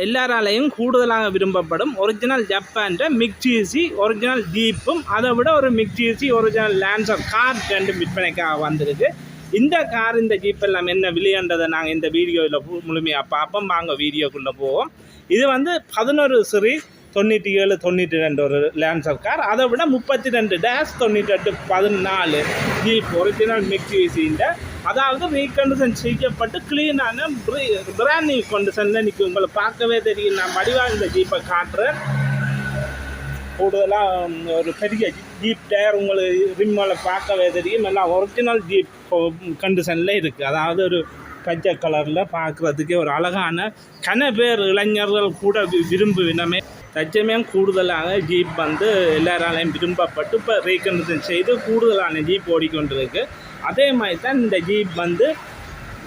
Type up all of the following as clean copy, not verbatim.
எல்லாராலையும் கூடுதலாக விரும்பப்படும் ஒரிஜினல் ஜப்பான் மிக்ஸி ஒரிஜினல் ஜீப்பும் அதை விட ஒரு மிக்ஸி ஒரிஜினல் லான்சர் கார் ரெண்டும் விற்பனைக்காக வந்திருக்கு. இந்த கார் இந்த ஜீப் எல்லாம் என்ன விலைன்றதை நாங்கள் இந்த வீடியோவில் முழுமையாக பார்ப்போம். வாங்க வீடியோக்குள்ளே போவோம். இது வந்து 11 சீரிஸ் 97 92 ஒரு லான்சர் கார். அதை விட 32-98-14 ஜீப் ஒரிஜினல் மிக்ஸின்ற, அதாவது ரீகண்டிஷன் செய்யப்பட்டு க்ளீனான பிராண்ட் நியூ கண்டிஷனில் நிற்கும். உங்களை பார்க்கவே தெரியும். நான் வடிவாக இந்த ஜீப்பை காட்டுறேன். கூடுதலாக ஒரு பெரிய ஜீப் டயர் உங்களுக்கு ரிம்மில் பார்க்கவே தெரியும். எல்லாம் ஒரிஜினல் ஜீப் கண்டிஷனில் இருக்குது. அதாவது ஒரு பச்சை கலரில் பார்க்குறதுக்கே ஒரு அழகான பேர் இளைஞர்கள் கூட விரும்புவினமே. தச்சமயம் கூடுதலாக ஜீப் வந்து எல்லாராலையும் விரும்பப்பட்டு இப்போ ரீகண்டிஷன் செய்து கூடுதலான ஜீப் ஓடிக்கொண்டிருக்கு. அதே மாதிரி தான் இந்த ஜீப் வந்து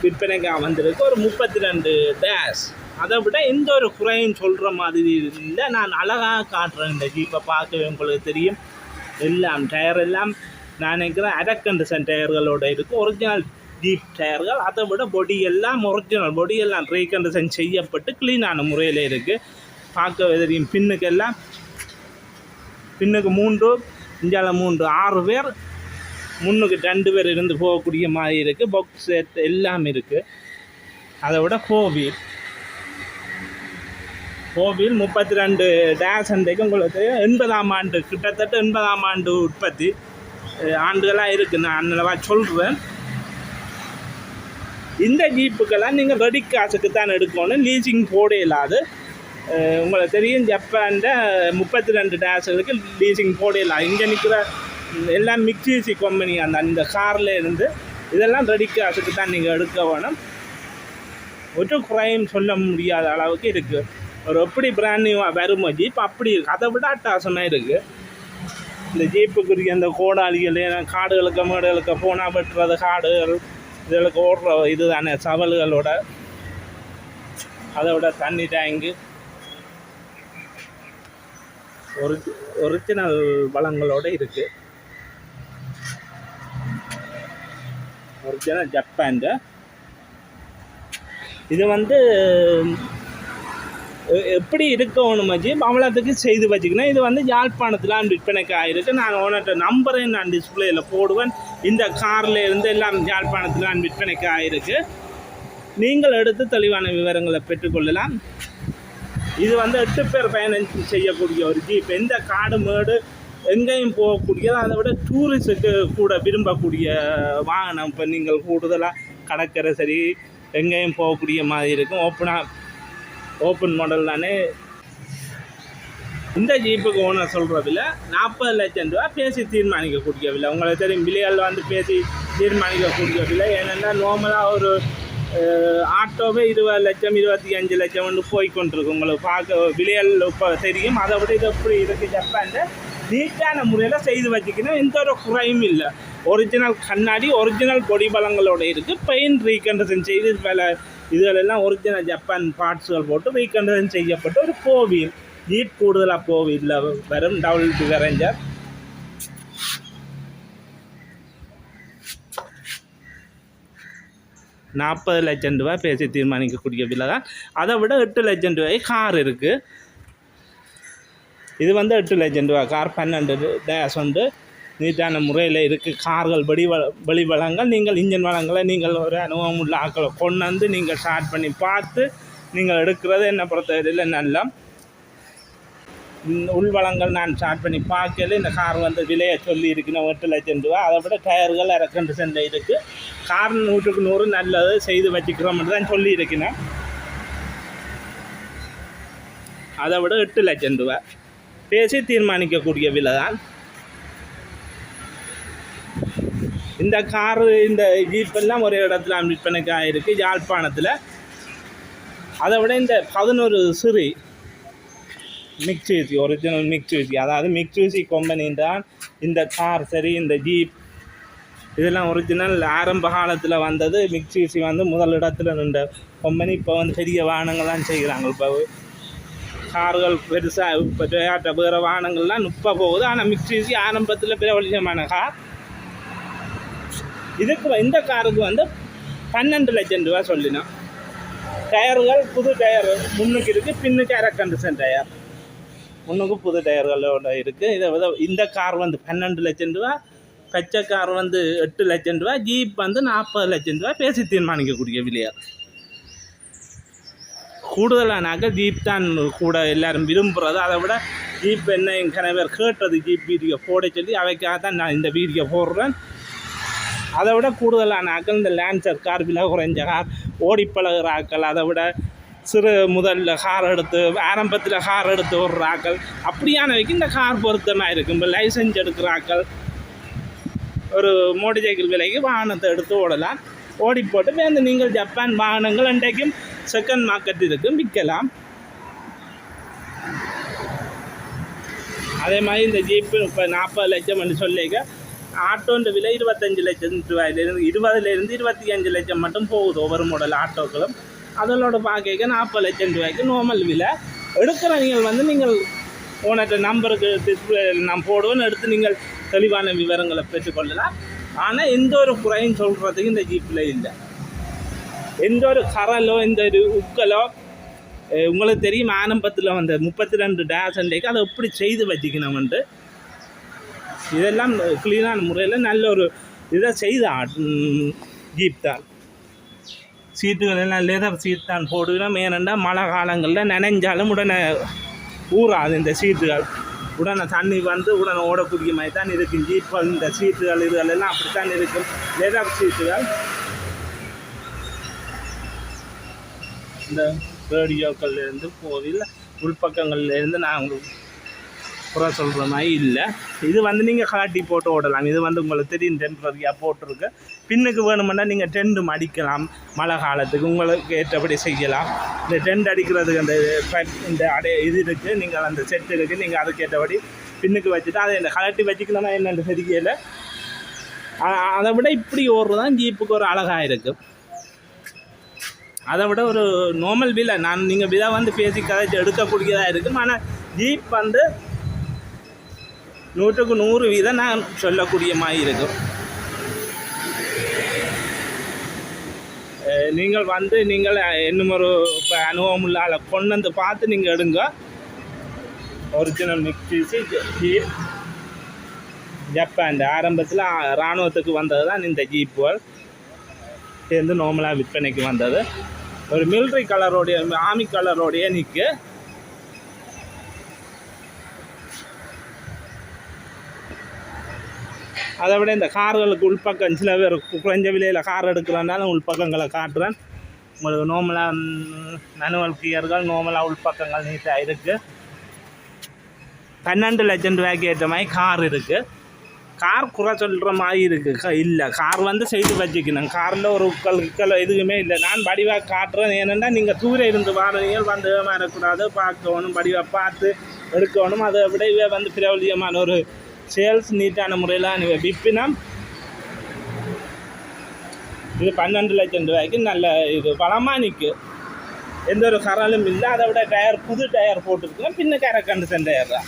விற்பனைக்காக வந்திருக்கு. ஒரு 32 டேஷ். அதை விட எந்த ஒரு குறையும் சொல்கிற மாதிரி இல்லை. நான் அழகாக காட்டுறேன். இந்த ஜீப்பை பார்க்கவே உங்களுக்கு தெரியும். எல்லாம் டயர் எல்லாம் நான் நினைக்கிறேன் அடக்கண்டிஷன் டயர்களோடு இருக்குது. ஒரிஜினல் ஜீப் டயர்கள். அதை விட பொடி எல்லாம் ஒரிஜினல் பொடி எல்லாம் ரீகண்டிஷன் செய்யப்பட்டு க்ளீனான முறையில் இருக்குது. பார்க்க தெரியும். பின்னுக்கு 3 இஞ்சால 3 6 பேர், முன்னுக்கு 2 பேர் இருந்து போகக்கூடிய மாதிரி இருக்குது. பாக்ஸ் செட் எல்லாம் இருக்குது. அதை விட 4 வீல் 32 டேஷ் அன்றைக்கு உங்களுக்கு 80ஆம் ஆண்டு, கிட்டத்தட்ட 80ஆம் ஆண்டு உற்பத்தி ஆண்டுகளாக இருக்குது. நான் அன்னளவா சொல்கிறேன். இந்த ஜீப்புக்கெல்லாம் நீங்கள் ரெடி காசுக்கு தான் எடுக்கணும். லீசிங் போட இல்லாது. உங்களுக்கு தெரியும் ஜப்பான்ட 32 டேஷுகளுக்கு லீசிங் போட இல்லாது. இங்கே நிற்கிற எல்லாம் மிக்ஸி கம்பெனி அந்த காரில் இருந்து இதெல்லாம் ரெடி காசுக்கு தான் நீங்கள் எடுக்க வேணும். ஒரு குறையும் சொல்ல முடியாத அளவுக்கு இருக்குது. ஒரு எப்படி பிராண்ட் நியூவாக வருமோ ஜீப் அப்படி அதை விட அட்டாசமாக இருக்குது. இந்த ஜீப்புக்குரிய அந்த கோடாளிகள் காடுகளுக்கு மேடுகளுக்கு போனால் வெட்டுறது, காடுகள் இதுகளுக்கு ஓடுற இது தானே சவல்களோட, அதை விட தண்ணி டேங்கு ஒரிஜினல் வளங்களோடு இருக்குது. Original Japan. இது வந்து எப்படி இருக்கணும் ஜீப் அவ்வளோத்துக்கு செய்து வச்சுக்கணும். இது வந்து யாழ்ப்பாணத்தில் விற்பனைக்கு ஆகிருக்கு. நான் ஓனர்கிட்ட நம்பரை நான் டிஸ்பிளேயில் போடுவேன். இந்த காரில் இருந்து எல்லாம் யாழ்ப்பாணத்தில் விற்பனைக்கு ஆகிருக்கு. நீங்கள் எடுத்து தெளிவான விவரங்களை பெற்றுக்கொள்ளலாம். இது வந்து 8 பேர் பயணம் செய்யக்கூடிய ஒரு ஜீப். எந்த காடு மேடு எங்கேயும் போகக்கூடியது. அதை விட டூரிஸ்ட்டுக்கு கூட விரும்பக்கூடிய வாகனம். இப்போ நீங்கள் கூடுதலாக கடற்கரை சரி எங்கேயும் போகக்கூடிய மாதிரி இருக்கும். ஓப்பன் மாடல் தானே. இந்த ஜீப்புக்கு ஓனர் சொல்கிற விலை 40 லட்சம் ரூபா பேசி தீர்மானிக்கக்கூடிய விலை. உங்களுக்கு தெரியும் விலைகள் வந்து பேசி தீர்மானிக்கக்கூடிய விலை. ஏன்னா நார்மலாக ஒரு ஆட்டோவே 20 லட்சம் 25 லட்சம் வந்து போய்கொண்டிருக்கு. உங்களுக்கு பார்க்க விலைகள் இப்போ தெரியும். அதை விட இது எப்படி இருக்குது ஜப்பான் நீட்டான முறையில் செய்து வச்சுக்கணும். எந்த ஒரு குறையும் இல்லை. ஒரிஜினல் கண்ணாடி ஒரிஜினல் பொடி பலங்களோடு இருக்குது. பெயிண்ட் ரீகண்டிஷன் செய்து இதுகளெல்லாம் ஒரிஜினல் ஜப்பான் பார்ட்ஸுகள் போட்டு ரீகண்டிஷன் செய்யப்பட்டு ஒரு 4 வீல் ஜீப். கூடுதலாக 4 வீலில் வரும் டபுள் டிகரேஞ்சர். $40 லட்சம் பேசி தீர்மானிக்கக்கூடிய விலை தான். அதை விட 8 லட்சம் ரூபாய் கார் இருக்குது. இது வந்து 8 லட்சம் ரூபா கார். 12 டேஷ் வந்து நீட்டான முறையில் இருக்குது. கார்கள் வெளி வளங்கள். நீங்கள் இன்ஜின் வளங்களை நீங்கள் ஒரு அனுபவம் உள்ள ஆக்களை கொண்டு வந்து நீங்கள் ஸ்டார்ட் பண்ணி பார்த்து நீங்கள் எடுக்கிறது என்ன பொறுத்தவரையில் நல்லா. உள்வளங்கள் நான் ஸ்டார்ட் பண்ணி பார்க்கல. இந்த கார் வந்து விலையை சொல்லி இருக்குன்னா 8 லட்சம் ரூபா. அதை விட டயர்கள் கண்டிஷனில் இருக்குது. கார் 100க்கு 100 நல்லது செய்து வச்சுக்கிறோம்னு தான் சொல்லி இருக்குன்னா. அதை விட 8 லட்சம் ரூபா பேசி தீர்மானிக்கக்கூடிய விலை தான். இந்த காரு இந்த ஜீப்பெல்லாம் ஒரே இடத்துல விற்பனைக்கு ஆகிருக்கு யாழ்ப்பாணத்தில். அதை விட இந்த 11 சீரிஸ் மிக்ஸி ஒரிஜினல் மிக்ஸி, அதாவது மிக்ஸி கம்பெனின் தான் இந்த கார் சரி இந்த ஜீப் இதெல்லாம் ஒரிஜினல். ஆரம்ப காலத்தில் வந்தது மிக்ஸி வந்து முதல் இடத்துல நின்ற கம்பெனி. இப்போ வந்து பெரிய வாகனங்கள்லாம் செய்கிறாங்க. இப்போ கார்கள் பெருசாக இப்போ டொயோட்டா வேறு வாகனங்கள்லாம் இப்போ போகுது. ஆனால் மிக்ஸி ஆரம்பத்தில் பிரபலியமான கார். இதுக்கு இந்த காருக்கு வந்து 12 லட்சம் ரூபா சொல்லினோம். டயர்கள் புது டயர் முன்னுக்கு இருக்குது, பின்னுக்கு ஏர் கண்டிஷன் டயர். முன்னுக்கு புது டயர்களோட இருக்குது. இதை இந்த கார் வந்து 12 லட்சம் ரூபா, பச்சை கார் வந்து 8 லட்சம் ரூபா, ஜீப் வந்து 40 லட்சம் ரூபா பேசி தீர்மானிக்கக்கூடிய விலையார். கூடுதலானாக்க ஜீப் தான் கூட எல்லாரும் விரும்புகிறது. அதை விட ஜீப் என்ன என் பேர் கேட்டது ஜீப் வீடியோ போட சொல்லி, அவைக்காக தான் நான் இந்த வீடியோ போடுறேன். அதை விட கூடுதலான ஆக்கள் இந்த லான்சர் கார், விலை குறைஞ்ச கார், ஓடிப்பழகிற ஆக்கள், அதை விட சிறு முதல்ல கார் எடுத்து ஆரம்பத்தில் கார் எடுத்து ஓடுற ஆக்கள், அப்படியானவைக்கு இந்த கார் பொருத்தமாக இருக்கும். இப்போ லைசன்ஸ் எடுக்கிற ஆக்கள் ஒரு மோட்டர் சைக்கிள் விலைக்கு வாகனத்தை எடுத்து ஓடலாம். ஓடி போட்டு வந்து நீங்கள் ஜப்பான் வாகனங்கள் இன்றைக்கும் செகண்ட் மார்க்கெட் இருக்கும், விற்கலாம். அதே மாதிரி இந்த ஜீப்பு இப்போ 40 லட்சம் சொல்லிக்க, ஆட்டோன்ற விலை 25 லட்சம் ரூபாயிலிருந்து 20லேருந்து 25 லட்சம் மட்டும் போகுது ஒவ்வொரு மாடல் ஆட்டோக்களும். அதனோட பார்க்க 40 லட்சம் ரூபாய்க்கு நார்மல் விலை. எடுக்கிற நீங்கள் வந்து நீங்கள் ஓனர்கிட்ட நம்பருக்கு டிஸ்பிளே நான் போடுவேன்னு எடுத்து நீங்கள் தெளிவான விவரங்களை பெற்றுக்கொள்ளலாம். ஆனால் எந்த ஒரு குறையும் சொல்கிறதுக்கு இந்த ஜீப்பில் இல்லை. எந்த ஒரு கரலோ எந்த ஒரு உக்கலோ, உங்களுக்கு தெரியும் ஆரம்பத்தில் வந்த 32 டேஷன்லேக்கு அதை எப்படி செய்து வச்சுக்கணும்ன்ட்டு, இதெல்லாம் க்ளீனான முறையில் நல்ல ஒரு இதை செய்த ஜீப் தான். சீட்டுகள் எல்லாம் லெதர் சீட் தான் போடுகிறோம். ஏனெண்டா மழை காலங்களில் நனைஞ்சாலும் உடனே ஊறாது இந்த சீட்டுகள். உடனே தண்ணி வந்து உடனே ஓடக்கூடிய மாதிரி தான் இருக்கும் ஜீப்கள். இந்த சீட்டுகள் இதுகள் எல்லாம் அப்படித்தான் இருக்கும், லெதர் சீட்டுகள். இந்த ரேடியோக்கள்லேருந்து கோவில் உள்பக்கங்கள்லேருந்து நான் உங்களுக்கு புற சொல்கிற மாதிரி இல்லை. இது வந்து நீங்கள் காட்டி போட்டு ஓடலாம். இது வந்து உங்களுக்கு தெரியும் டெம்பரரியாக போட்டிருக்கு. பின்னுக்கு வேணுமென்னா நீங்கள் டென்ட் அடிக்கலாம். மழை காலத்துக்கு உங்களுக்கு ஏற்றபடி செய்யலாம். இந்த டென்ட் அடிக்கிறதுக்கு அந்த இந்த இது இருக்குது, நீங்கள் அந்த செட் இருக்குது, நீங்கள் அதுக்கு ஏற்றபடி பின்னுக்கு வச்சுட்டு அதை இந்த கலட்டி வச்சுக்கணும்னா என்னென்னு தெரியல. அதை விட இப்படி ஓடுறது தான் ஜீப்புக்கு ஒரு அழகாக இருக்குது. அதை விட ஒரு நார்மல் விலை நீங்கள் விலை வந்து பேசி கதைச்சி எடுக்கக்கூடியதாக இருக்கும். ஆனால் ஜீப் வந்து 100க்கு 100 வீதம் நான் சொல்லக்கூடிய மாதிரி இருக்கும். நீங்கள் வந்து நீங்கள் இன்னும் ஒரு இப்போ அனுபவம் இல்லாத கொண்டு வந்து பார்த்து நீங்கள் எடுங்க. ஒரிஜினல் மிக்ஸி ஜீப் ஜப்பான் ஆரம்பத்தில் இராணுவத்துக்கு வந்தது தான் இந்த ஜீப்புகள் சேர்ந்து நார்மலாக விற்பனைக்கு வந்தது. ஒரு மிலிட்ரி கலரோடைய ஆர்மி கலரோடைய நிற்கு. அதை விட இந்த கார்களுக்கு உள்பக்கம் சில பேர் குறைஞ்ச விலையில் கார் எடுக்கிறனால உள்பக்கங்களை காட்டுறேன் உங்களுக்கு. நார்மலாக மேனுவல் கியர்கள், நார்மலாக உள்பக்கங்கள் நீட்டாக இருக்குது. 12 லட்சம் ரூபாய்க்கு ஏற்ற மாதிரி கார் இருக்குது. கார் குறை சொல்கிற மாதிரி இருக்குது இல்லை, கார் வந்து செய்து வச்சுக்கணும். காரில் ஒரு உக்கல் எதுவுமே இல்லை. நான் வடிவாக காட்டுறேன். ஏனென்னா நீங்கள் தூர இருந்து வாரீங்க, வந்து வரக்கூடாது, பார்க்கணும், வடிவாக பார்த்து எடுக்கணும். அதை விட வந்து பிரபலியமான ஒரு சேல்ஸ் நீட்டான முறையில் விற்பினம். இது 12 லட்சம் ரூபாய்க்கு நல்ல இது பலமாக நிற்கு, எந்த ஒரு கரலும் இல்லை. அதை விட டயர் புது டயர் போட்டுருக்கோம், பின்னுக்கு ஏர் கண்டிஷன் டயர் தான்.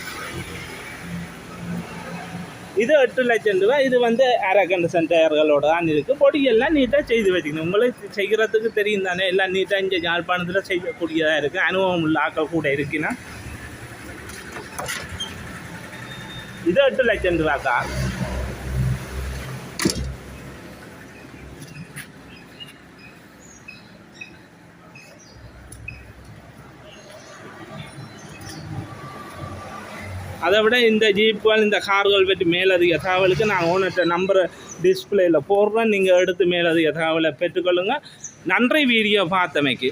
இது 8 லட்சம் ரூபா. இது வந்து ஏர் கண்டிஷன் டயர்களோடு தான் இருக்குது. பொடியெல்லாம் நீட்டாக செய்து வச்சுக்கணும். உங்களுக்கு செய்கிறதுக்கு தெரியும் தானே, எல்லாம் நீட்டாக இங்கே யாழ்ப்பாணத்தில் செய்யக்கூடியதாக இருக்குது. அனுபவம் உள்ள ஆக்கள் கூட இருக்குன்னா இது 8 லட்சம் ரூபா கார். அதை விட இந்த ஜீப்புகள் இந்த கார்கள் பற்றி மேலதிக தகவலுக்கு நான் ஓனர்கிட்ட நம்பரை டிஸ்பிளேயில் போடுறேன். நீங்கள் எடுத்து மேலதிக தகவலை பெற்றுக்கொள்ளுங்கள். நன்றி வீடியோ பார்த்தமைக்கு.